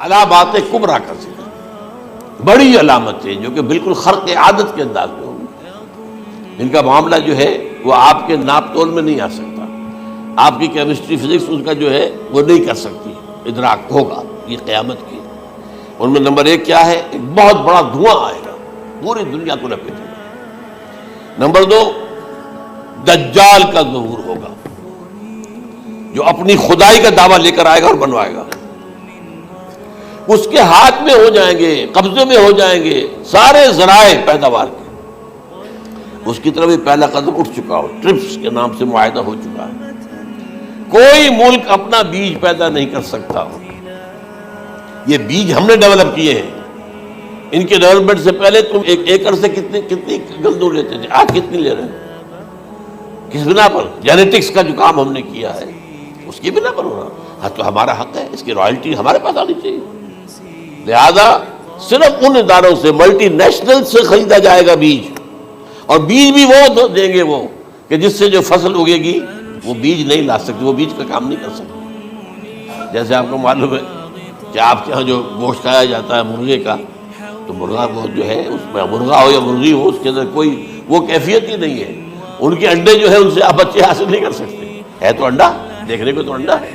علامات کبریٰ کا ذکر، بڑی علامتیں جو کہ بالکل خرق عادت کے انداز میں ہوں، ان کا معاملہ جو ہے وہ آپ کے ناپ تول میں نہیں آ سکتا، آپ کی کیمسٹری فزکس ان کا جو ہے وہ نہیں کر سکتی، ادراک ہوگا یہ قیامت کی۔ ان میں نمبر ایک کیا ہے؟ ایک بہت بڑا دھواں آئے گا، پوری دنیا کو لپیٹے گا۔ نمبر دو، دجال کا ظہور ہوگا جو اپنی خدائی کا دعویٰ لے کر آئے گا اور بنوائے گا۔ اس کے ہاتھ میں ہو جائیں گے، قبضے میں ہو جائیں گے سارے ذرائع پیداوار کے، اس کی طرف بھی پہلا قدم اٹھ چکا ہو، ٹرپس کے نام سے معاہدہ ہو چکا ہے۔ کوئی ملک اپنا بیج پیدا نہیں کر سکتا ہو، یہ بیج ہم نے ڈیولپ کیے ہیں۔ ان کے ڈیولپمنٹ سے پہلے تم ایک ایکڑ سے کتنی گندم لیتے تھے، آج کتنی لے رہے ہیں؟ کس بنا پر؟ جینیٹکس کا جو کام ہم نے کیا ہے اس کی بنا پر ہو رہا۔ ہاں تو ہمارا حق ہے، اس کی رائلٹی ہمارے پاس آنی چاہیے۔ لہذا صرف ان اداروں سے، ملٹی نیشنل سے خریدا جائے گا بیج، اور بیج بھی وہ دیں گے وہ کہ جس سے جو فصل اگے گی وہ بیج نہیں لا سکتے، وہ بیج کا کام نہیں کر سکتے۔ جیسے آپ کو معلوم ہے کہ آپ کے یہاں جو گوشت کھایا جاتا ہے مرغے کا، تو مرغا وہ جو ہے اس میں مرغا ہو یا مرغی ہو، اس کے اندر کوئی وہ کیفیت ہی نہیں ہے۔ ان کے انڈے جو ہے ان سے آپ بچے حاصل نہیں کر سکتے، ہے تو انڈا، دیکھنے کو تو انڈا ہے،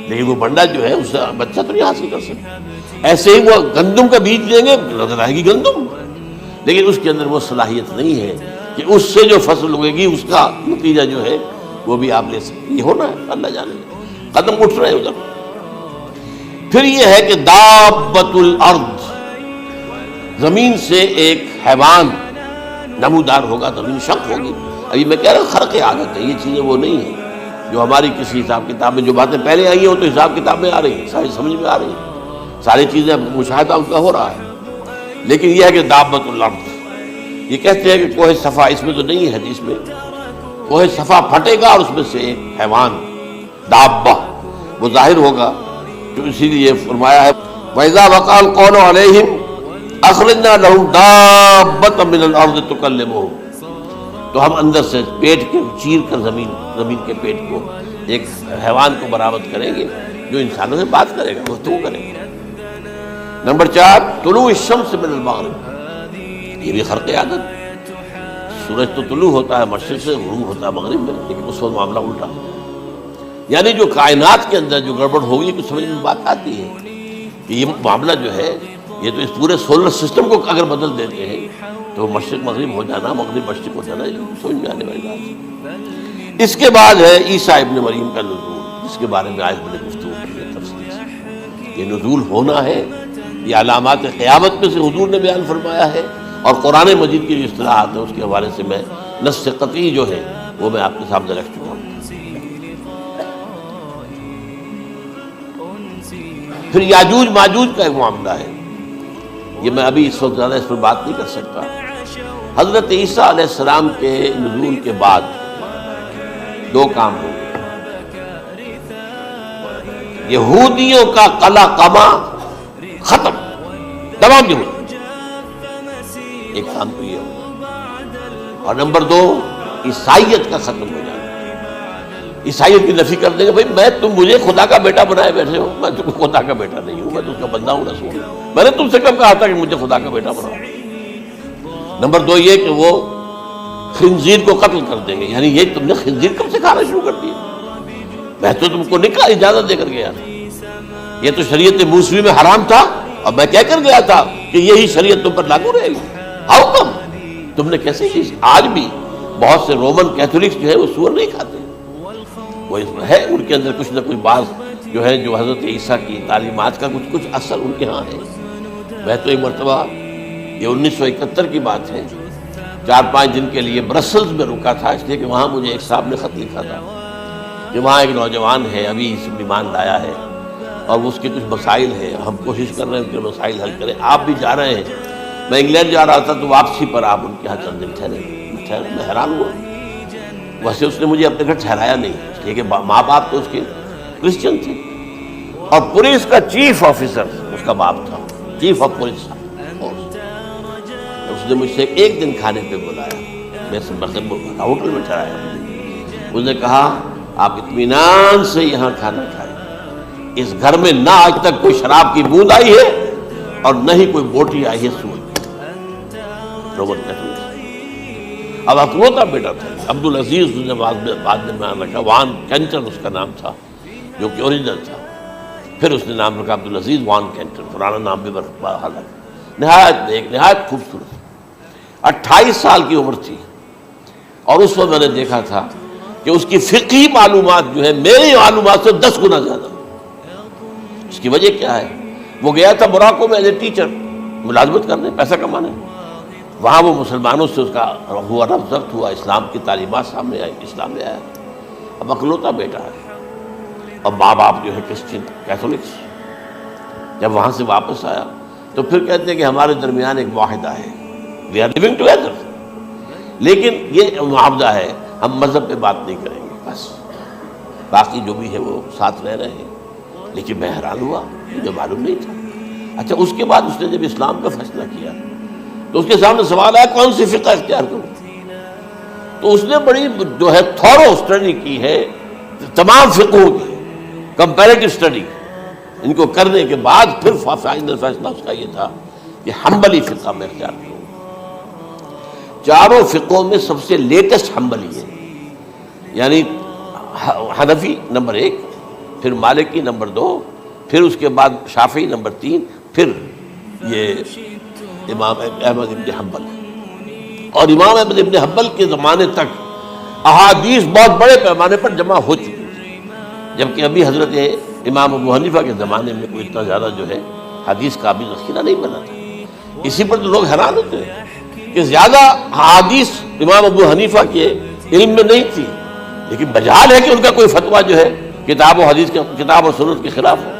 لیکن وہ بنڈا جو ہے اس سے بچہ تو نہیں حاصل کر سکتے۔ ایسے ہی وہ گندم کا بیج لیں گے، نظر آئے گی گندم، لیکن اس کے اندر وہ صلاحیت نہیں ہے کہ اس سے جو فصل اگے گی اس کا نتیجہ جو ہے وہ بھی آپ لے سکتے۔ یہ ہونا ہے، اللہ جانے، قدم اٹھ رہے ہیں ادھر۔ پھر یہ ہے کہ دابۃ الارض، زمین سے ایک حیوان نمودار ہوگا، زمین شق ہوگی۔ ابھی میں کہہ رہا ہوں خرق عادت ہے، یہ چیزیں وہ نہیں ہیں جو ہماری کسی حساب کتاب میں جو باتیں پہلے آئی ہیں وہ تو حساب کتاب میں آ رہی ہیں، ساری سمجھ میں آ رہی ہیں، ساری چیزیں مشاہدہ ان کا ہو رہا ہے۔ لیکن یہ ہے کہ دابۃ الارض، یہ کہتے ہیں کہ کوہ صفا، اس میں تو نہیں ہے حدیث میں، کوہ صفا پھٹے گا اور اس میں سے ایک حیوان دابہ وہ ظاہر ہوگا، تو اسی لیے فرمایا ہے وَإِذَا وَقَعَ الْقَوْلُ عَلَيْهِمْ أَخْرَجْنَا لَهُمْ دَابَّةً مِّنَ الْأَرْضِ تُكَلِّمُهُمْ، تو ہم اندر سے پیٹ کے چیر کر زمین کے پیٹ کو ایک حیوان کو برآمد کریں گے جو انسانوں سے بات کرے گا، گفتگو کرے گا۔ نمبر 4، طلوع الشمس من المغرب، یہ بھی خرق عادت، سورج تو طلوع ہوتا ہے مشرق سے، غروب ہوتا ہے مغرب میں، لیکن اس وقت معاملہ الٹا، یعنی جو کائنات کے اندر جو گڑبڑ ہوگی کچھ سمجھ میں بات آتی ہے کہ یہ معاملہ جو ہے یہ تو اس پورے سولر سسٹم کو اگر بدل دیتے ہیں تو مشرق مغرب ہو جانا، مغرب مشرق ہو جانا، یہ سمجھ میں آنے والی بات۔ اس کے بعد ہے عیسیٰ ابن مریم کا نزول، جس کے بارے میں آج میں نے گفتگو کی ہے تفصیل سے۔ یہ نزول ہونا ہے، یہ علامات قیامت میں سے حضور نے بیان فرمایا ہے، اور قرآن مجید کی جو اصطلاحات ہیں اس کے حوالے سے میں نص قطعی جو ہے وہ میں آپ کے سامنے رکھ چکا ہوں۔ پھر یاجوج ماجوج کا ایک معاملہ ہے، یہ میں ابھی اس وقت زیادہ اس پر بات نہیں کر سکتا۔ حضرت عیسیٰ علیہ السلام کے نزول کے بعد دو کام ہوئے، یہودیوں کا قلع قمع ختم، تمام یہود، ایک کام تو یہ ہوگا، اور نمبر 2 عیسائیت کا ختم ہو جانا، عیسائیت کی نفی کر دیں گے، بھائی تم مجھے خدا کا بیٹا بنائے بیٹھے ہو، میں تم خدا کا بیٹا نہیں ہوں، میں تو اس کا بندہ ہوں، رسول ہوں، میں نے تم سے کب کہا تھا کہ مجھے خدا کا بیٹا بناؤ۔ نمبر 2 یہ کہ وہ خنزیر کو قتل کر دیں گے، یعنی یہ تم نے خنزیر کب سے کھانا شروع کر دیا؟ میں تو تم کو نہیں کہا، اجازت دے کر گیا تھا، یہ تو شریعت موسوی میں حرام تھا، اور میں کہہ کر گیا تھا کہ یہی شریعت تم پر لاگو رہے گی، ہاؤ کم تم نے کیسے چیز؟ آج بھی بہت سے رومن کیتھولکس جو ہے وہ سور نہیں کھاتے، وہ اس میں ہے ان کے اندر کچھ نہ کچھ بعض جو ہے جو حضرت عیسیٰ کی تعلیمات کا کچھ اثر ان کے ہاں ہے۔ میں تو ایک مرتبہ، یہ 1971 کی بات ہے، 4-5 دن کے لیے برسلز میں رکا تھا، اس لیے کہ وہاں مجھے ایک صاحب نے خط لکھا تھا کہ وہاں ایک نوجوان ہے، ابھی اس ایمان لایا ہے، اور اس کے کچھ مسائل ہیں، ہم کوشش کر رہے ہیں ان کے مسائل حل کریں، آپ بھی جا رہے ہیں۔ میں انگلینڈ جا رہا تھا تو واپسی پر آپ ان کے یہاں چند دن ٹھہرے، میں حیران ہوا، ویسے اس نے مجھے اپنے گھر ٹھہرایا نہیں، اس لیے کہ ماں باپ تو اس کے کرسچن تھے، اور پولیس کا چیف آفیسر اس کا باپ تھا، چیف آف پولیس، اس نے مجھ سے ایک دن کھانے پہ بلایا، میں سے ہوٹل میں ٹھہرایا، اس نے کہا آپ اطمینان سے یہاں کھانا کھائیں، اس گھر میں نہ آج تک کوئی شراب کی بوند آئی ہے اور نہ ہی کوئی بوٹی آئی ہے سوئی. رابرٹ کیٹلس اب اکلوتا بیٹا تھا. عبدالعزیز نے بعد میں نام رکھا، وان کینٹر اس کا نام تھا جو کہ اوریجنل تھا. پھر اس نے نام رکھا عبدالعزیز وان کینٹر، پرانا نام بھی حالانکہ نہایت نیک، نہایت خوبصورت. 28 سال کی عمر تھی اور اس وقت میں نے دیکھا تھا کہ اس کی فقہی معلومات جو ہے میری معلومات سے 10 گنا زیادہ. اس کی وجہ کیا ہے؟ وہ گیا تھا موراکو میں ایز اے ٹیچر ملازمت کرنے، پیسہ کمانے. وہاں وہ مسلمانوں سے اس کا ہوا رفت ضبط ہوا، اسلام کی تعلیمات سامنے آئی، اسلام لے آیا. اب اکلوتا بیٹا ہے اور ماں باپ جو ہے کرسچن کیتھولکس. جب وہاں سے واپس آیا تو پھر کہتے ہیں کہ ہمارے درمیان ایک معاہدہ ہے، وی آر لیونگ ٹوگیدر، لیکن یہ معاہدہ ہے ہم مذہب پہ بات نہیں کریں گے، بس باقی جو بھی ہے وہ ساتھ رہ رہے ہیں. لیکن میں حیران ہوا، مجھے معلوم نہیں تھا. اچھا اس کے بعد اس نے جب اسلام کا فیصلہ کیا تو اس کے سامنے سوال آیا کون سی فقہ اختیار کروں. تو اس نے بڑی جو ہے تھورو اسٹڈی کی ہے تمام فقہوں کی، کمپیریٹو اسٹڈی. ان کو کرنے کے بعد پھر فائنل فیصلہ اس کا یہ تھا کہ حنبلی فقہ میں اختیار کروں. چاروں فقہوں میں سب سے لیٹسٹ حنبلی ہے، یعنی حنفی نمبر 1، پھر مالکی نمبر 2، پھر اس کے بعد شافعی نمبر 3، پھر یہ امام احمد ابن حنبل. اور امام احمد ابن حنبل کے زمانے تک احادیث بہت بڑے پیمانے پر جمع ہو چکی تھی، جبکہ ابھی حضرت امام ابو حنیفہ کے زمانے میں کوئی اتنا زیادہ جو ہے حدیث کا بھی ذخیرہ نہیں بنا تھا. اسی پر تو لوگ حیران ہوتے ہیں کہ زیادہ حدیث امام ابو حنیفہ کے علم میں نہیں تھی، لیکن بجال ہے کہ ان کا کوئی فتویٰ جو ہے کتاب و حدیث کا، کتاب و سنت کے خلاف ہو.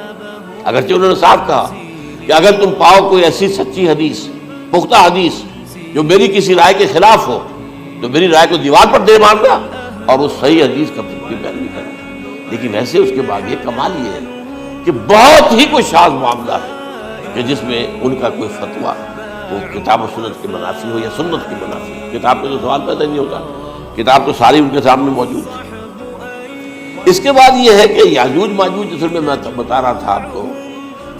اگرچہ انہوں نے صاف کہا کہ اگر تم پاؤ کوئی ایسی سچی حدیث، پختہ حدیث جو میری کسی رائے کے خلاف ہو تو میری رائے کو دیوار پر دے مارنا اور اس صحیح حدیث کا پیروی کرنا. لیکن ویسے اس کے بعد یہ کمال یہ ہے کہ بہت ہی کوئی شاذ معاملہ ہے کہ جس میں ان کا کوئی فتویٰ وہ کتاب و سنت کے منافی ہو یا سنت کے منافی ہو. کتاب پہ تو سوال پیدا نہیں ہوتا، کتاب تو ساری ان کے سامنے موجود ہے. اس کے بعد یہ ہے کہ یاجوج ماجوج اصل میں بتا رہا تھا آپ کو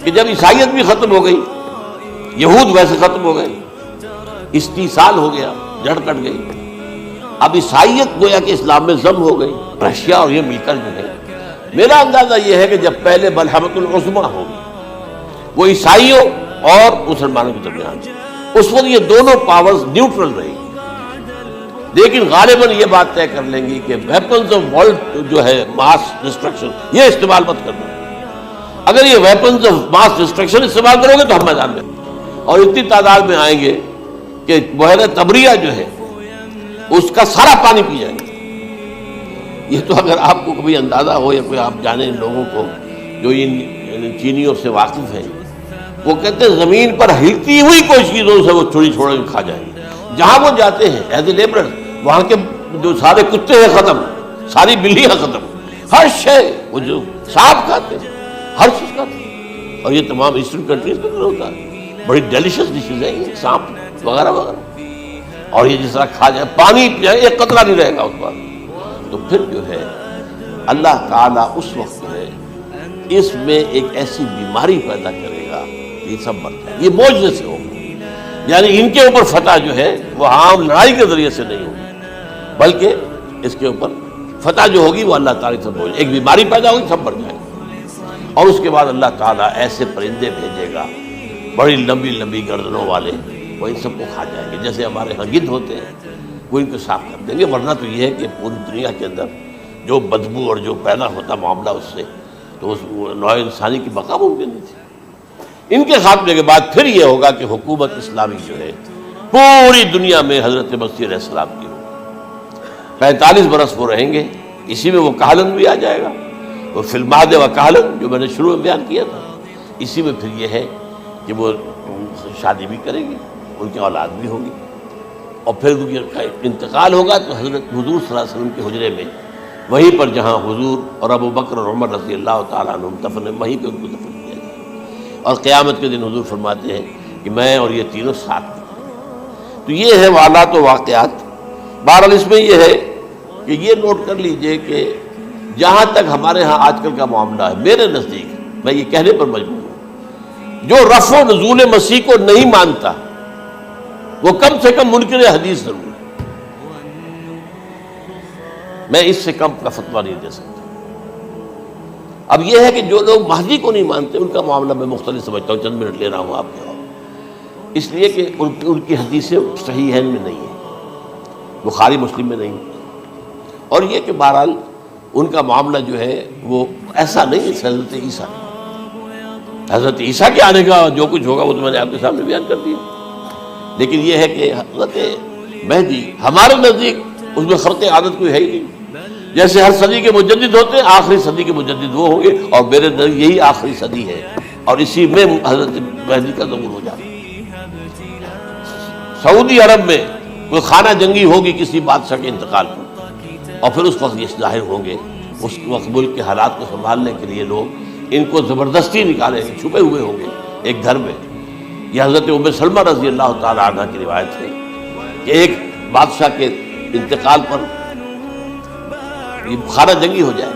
کہ جب عیسائیت بھی ختم ہو گئی، یہود ویسے ختم ہو گئے، استیصال ہو گیا، جڑ کٹ گئی. اب عیسائیت گویا کہ اسلام میں ضم ہو گئی. رشیا اور یہ مل کر جو ہے، میرا اندازہ یہ ہے کہ جب پہلے ملحمۃ العظمیٰ ہوگی وہ عیسائیوں اور مسلمانوں کے درمیان، اس وقت یہ دونوں پاورز نیوٹرل رہی. لیکن غالباً یہ بات طے کر لیں گی کہ ویپنز آف ورلڈ جو ہے ماس ڈسٹرکشن یہ استعمال مت کرنا. اگر یہ ویپنز آف ماس ڈسٹرکشن استعمال کرو گے تو ہم میدان میں اور اتنی تعداد میں آئیں گے کہ بحیرہ طبریہ جو ہے اس کا سارا پانی پی جائیں گے. یہ تو اگر آپ کو کبھی اندازہ ہو یا کوئی آپ جانے ان لوگوں کو جو ان چینیوں سے واقف ہیں، وہ کہتے ہیں زمین پر ہلتی ہوئی کوئی چیزوں سے وہ چھوڑی چھوڑ کے کھا جائیں گے. جہاں وہ جاتے ہیں ایز اے لیبرر، وہاں کے جو سارے کتے ہیں ختم، ساری بلیاں ختم، ہر شے وہ جو سانپ کھاتے ہیں، ہر چیز کھاتے ہیں. اور یہ تمام ایسٹرن کنٹریز میں ہوتا ہے، بڑی ڈیلیشس ڈشز ہیں یہ سانپ وغیرہ وغیرہ. اور یہ جس طرح کھا جائے، پانی پی ایک قطرہ نہیں رہے گا اس پر. تو پھر جو ہے اللہ تعالیٰ اس وقت جو ہے اس میں ایک ایسی بیماری پیدا کرے گا کہ یہ سب مر جائے. یہ معجزے سے ہوگا، یعنی ان کے اوپر فتح جو ہے وہ عام لڑائی کے ذریعے سے نہیں ہوگی، بلکہ اس کے اوپر فتح جو ہوگی وہ اللہ تعالیٰ سے ہوگی. ایک بیماری پیدا ہوگی، سب مر جائیں گے. اور اس کے بعد اللہ تعالیٰ ایسے پرندے بھیجے گا بڑی لمبی لمبی گردنوں والے، وہ ان سب کو کھا جائیں گے. جیسے ہمارے ہاں گدھ ہوتے ہیں وہ ان کو صاف کر دیں گے. ورنہ تو یہ ہے کہ پوری دنیا کے اندر جو بدبو اور جو پیدا ہوتا معاملہ اس سے، تو اس نوع انسانی کی بقا ممکن نہیں تھی. ان کے خاتمے کے بعد پھر یہ ہوگا کہ حکومت اسلامی جو ہے پوری دنیا میں حضرت مسیح علیہ السلام کی ہوگی. 45 برس وہ رہیں گے. اسی میں وہ کہلن بھی آ جائے گا، وہ فی المہد و کہلن جو میں نے شروع میں بیان کیا تھا. اسی میں پھر یہ ہے کہ وہ شادی بھی کریں گے، ان کی اولاد بھی ہوگی. اور پھر انتقال ہوگا تو حضرت حضور صلی اللہ علیہ وسلم کے حجرے میں، وہیں پر جہاں حضور اور ابو بکر اور عمر رضی اللہ تعالیٰ عنہ دفن ہیں، وہیں پہ ان کو دفن کیا جائے گا. اور قیامت کے دن حضور فرماتے ہیں کہ میں اور یہ تینوں ساتھ ہیں. تو یہ ہے حالات و واقعات. بہرحال اس میں یہ ہے کہ یہ نوٹ کر لیجئے کہ جہاں تک ہمارے ہاں آج کل کا معاملہ ہے، میرے نزدیک میں یہ کہنے پر مجبور ہوں، جو رفع و نزول مسیح کو نہیں مانتا وہ کم سے کم منکر حدیث ضرور ہے۔ میں اس سے کم کا فتویٰ نہیں دے سکتا۔ اب یہ ہے کہ جو لوگ مہدی کو نہیں مانتے ان کا معاملہ میں مختلف سمجھتا ہوں، چند منٹ لے رہا ہوں آپ کو، اس لیے کہ ان کی حدیثیں صحیحین میں نہیں ہیں، بخاری مسلم میں نہیں، اور یہ کہ بہرحال ان کا معاملہ جو ہے وہ ایسا نہیں ہے حضرت عیسیٰ۔ حضرت عیسیٰ کے آنے کا جو کچھ ہوگا وہ تو میں نے آپ کے سامنے بیان کر دیا، لیکن یہ ہے کہ حضرت مہدی ہمارے نزدیک اس میں خرق عادت کوئی ہے ہی نہیں۔ جیسے ہر صدی کے مجدد ہوتے ہیں، آخری صدی کے مجدد وہ ہوں گے، اور میرے نزدیک یہی آخری صدی ہے، اور اسی میں حضرت مہدی کا ظہور ہو جاتا ہے۔ سعودی عرب میں کوئی خانہ جنگی ہوگی کسی بادشاہ کے انتقال پر، اور پھر اس وقت یہ ظاہر ہوں گے، اس وقت ملک کے حالات کو سنبھالنے کے لیے لوگ ان کو زبردستی نکالیں گے، چھپے ہوئے ہوں گے ایک گھر میں۔ یہ حضرت ام سلمہ رضی اللہ تعالی عنہ کی روایت ہے کہ ایک بادشاہ کے انتقال پر یہ خانہ جنگی ہو جائے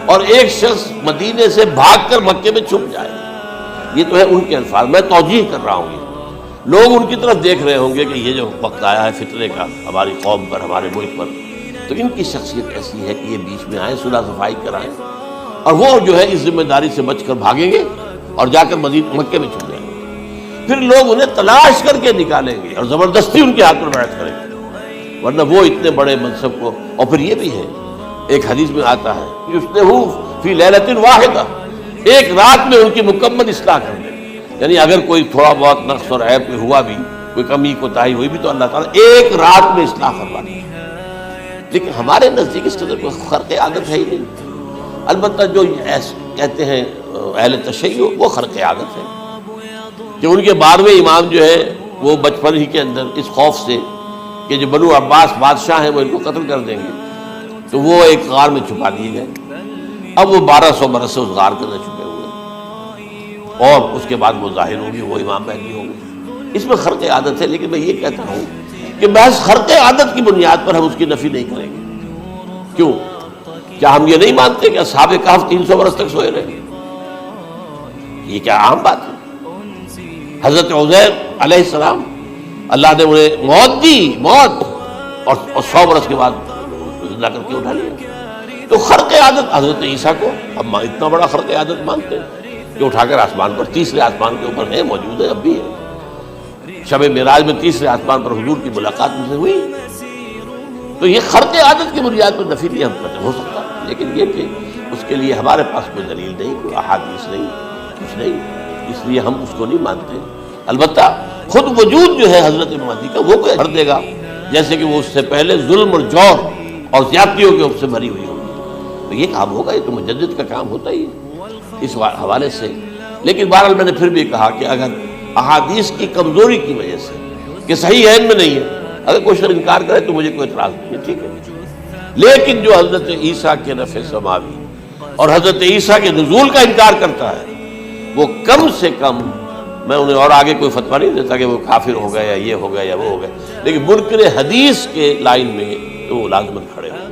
اور ایک شخص مدینے سے بھاگ کر مکے میں چھپ جائے۔ یہ تو ہے ان کے الفاظ، میں توجیہ کر رہا ہوں، یہ لوگ ان کی طرف دیکھ رہے ہوں گے کہ یہ جو وقت آیا ہے فتنے کا ہماری قوم پر، ہمارے ملک پر، تو ان کی شخصیت ایسی ہے کہ یہ بیچ میں آئیں، صلح صفائی کرائیں، اور وہ جو ہے اس ذمہ داری سے بچ کر بھاگیں گے اور جا کر مکے میں چھپ جائیں گے۔ پھر لوگ انہیں تلاش کر کے نکالیں گے اور زبردستی ان کے ہاتھ پر بیعت کریں گے، ورنہ وہ اتنے بڑے منصب کو۔ اور پھر یہ بھی ہے، ایک حدیث میں آتا ہے یصلحُ فی لیلۃ واحدہ، ایک رات میں ان کی مکمل اصلاح کر دیں، یعنی اگر کوئی تھوڑا بہت نقص اور عیب ہوا بھی، کوئی کمی کوتاہی ہوئی بھی، تو اللہ تعالیٰ ایک رات میں اصلاح کروا دیں۔ لیکن ہمارے نزدیک اس قدر کوئی خرق عادت ہے ہی نہیں۔ البتہ جو کہتے ہیں اہل تشیع، وہ خرق عادت ہے کہ ان کے 12ویں امام جو ہے وہ بچپن ہی کے اندر اس خوف سے کہ جو بنو عباس بادشاہ ہیں وہ ان کو قتل کر دیں گے، تو وہ ایک غار میں چھپا دیے گئے۔ اب وہ 1200 برس سے اس غار کے اندر چھپے ہوئے، اور اس کے بعد وہ ظاہر ہوگی، وہ امام مہدی ہوں گے۔ اس میں خرق عادت ہے، لیکن میں یہ کہتا ہوں کہ محض خرق عادت کی بنیاد پر ہم اس کی نفی نہیں کریں گے۔ کیوں؟ کیا ہم یہ نہیں مانتے کہ اصحاب کہف 300 برس تک سوئے رہے؟ یہ کیا عام بات ہے؟ حضرت عزیر علیہ السلام اللہ نے انہیں موت دی، موت، اور 100 برس کے بعد زندہ کر کے اٹھا لیا۔ تو خرق عادت حضرت عیسیٰ کو ہم اتنا بڑا خرق عادت مانتے ہیں کہ اٹھا کر آسمان پر، تیسرے آسمان کے اوپر ہے، موجود ہے، اب بھی ہے۔ شب معراج میں تیسرے آسمان پر حضور کی ملاقات مجھ سے ہوئی۔ تو یہ خرق عادت کی بنیاد پر نفی نہیں ہم کرتے، ہو سکتا ہے، لیکن یہ کہ اس کے لیے ہمارے پاس کوئی دلیل نہیں، کوئی احادیث نہیں، کچھ نہیں، اس لیے ہم اس کو نہیں مانتے۔ البتہ خود وجود جو ہے حضرت مہدی کا وہ کوئی بھر دے گا، جیسے کہ وہ اس سے پہلے ظلم اور جور اور زیادتیوں کے سے بھری ہوئی ہوگی، تو یہ کام ہوگا، یہ تو مجدد کا کام ہوتا ہی ہے اس حوالے سے۔ لیکن بہرحال میں نے پھر بھی کہا کہ اگر احادیث کی کمزوری کی وجہ سے کہ صحیح عین میں نہیں ہے، اگر کوئی شخص انکار کرے تو مجھے کوئی اعتراض نہیں ہے، ٹھیک ہے، لیکن جو حضرت عیسیٰ کے رفع سماوی اور حضرت عیسیٰ کے نزول کا انکار کرتا ہے، وہ کم سے کم، میں انہیں اور آگے کوئی فتویٰ نہیں دیتا کہ وہ کافر ہو گئے یا یہ ہو گیا یا وہ ہو گیا، لیکن منکر حدیث کے لائن میں تو وہ لازمن کھڑے ہوں۔